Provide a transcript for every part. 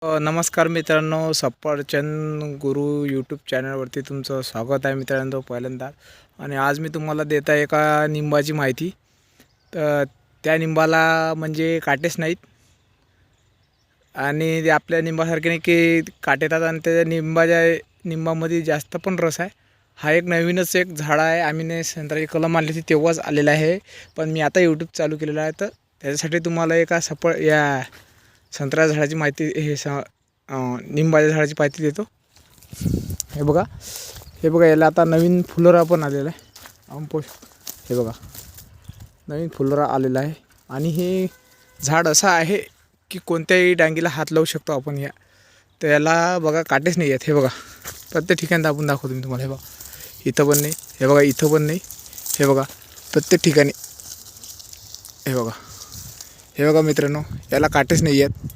नमस्कार मित्रांनो, सफरचंद गुरु यूट्यूब चॅनलवरती तुमचं स्वागत आहे मित्रांनो पहिल्यांदा. आणि आज मी तुम्हाला देत आहे एका निंबाची माहिती. तर त्या निंबाला म्हणजे काटेच नाहीत आणि ते आपल्या निंबासारखे नाही की काटे येतात आणि त्या निंबामध्ये जास्त पण रस आहे. हा एक नवीनच एक झाड आहे. आम्ही संत्र्याची कलम आणली होती तेव्हाच आलेला आहे, पण मी आता यूट्यूब चालू केलेला आहे. तर त्याच्यासाठी तुम्हाला एका या संत्रा झाडाची माहिती निंबाच्या झाडाची माहिती देतो. हे बघा याला आता नवीन फुलोरा पण आलेला आहे. हे बघा नवीन फुलोरा आलेला आहे आणि हे झाड असं आहे की कोणत्याही डांगीला हात लावू शकतो आपण. तर याला बघा काटेच नाही आहेत. हे बघा प्रत्येक ठिकाणी आपण दाखवतो मी तुम्हाला. हे बघा इथं पण नाही, हे बघा इथं पण नाही, हे बघा प्रत्येक ठिकाणी. हे बघा मित्रांनो, याला काटेच नाही आहेत.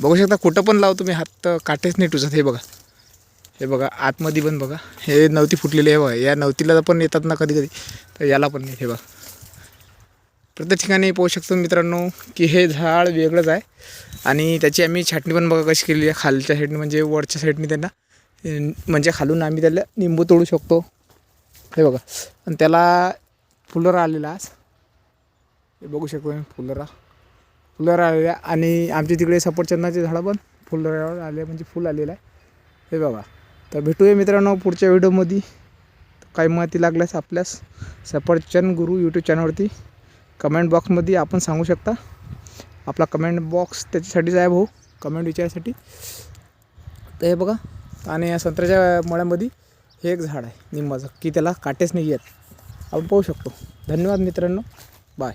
बघू शकता कुठं पण लावतो मी हात तर काटेच नाही टुचत. हे बघा आतमध्ये पण बघा हे नवती फुटलेली आहे. बघा या नवतीला पण येतात ना कधी कधी, तर याला पण नाही. हे बघा प्रत्येक ठिकाणी पाहू शकतो मित्रांनो की हे झाड वेगळंच आहे. आणि त्याची आम्ही छाटणी पण बघा कशी केलेली आहे. खालच्या साईडने म्हणजे वरच्या साईडने त्यांना म्हणजे खालून आम्ही त्याला निंबू तोडू शकतो. हे बघा आणि त्याला फुलोरा आलेला आज. हे बघू शकतो फुलोरा आलेला. आणि आमच्या तिकडे सफरचंदाचे झाडं पण फुलोऱ्यावर आले म्हणजे फुल आलेलं आहे. हे बघा. तर भेटूया मित्रांनो पुढच्या व्हिडिओमध्ये. काही माहिती लागल्यास आपल्यास सफरचंद गुरु यूट्यूब चॅनलवरती कमेंट बॉक्समध्ये आपण सांगू शकता. आपला कमेंट बॉक्स त्याच्यासाठीच आहे भाऊ, कमेंट विचारायसाठी. तर हे बघा आणि या संत्र्याच्या मळ्यामध्ये हे एक झाड आहे निंबाचं की त्याला काटेच नाही आहेत. आपण पाहू शकतो. धन्यवाद मित्रांनो, बाय.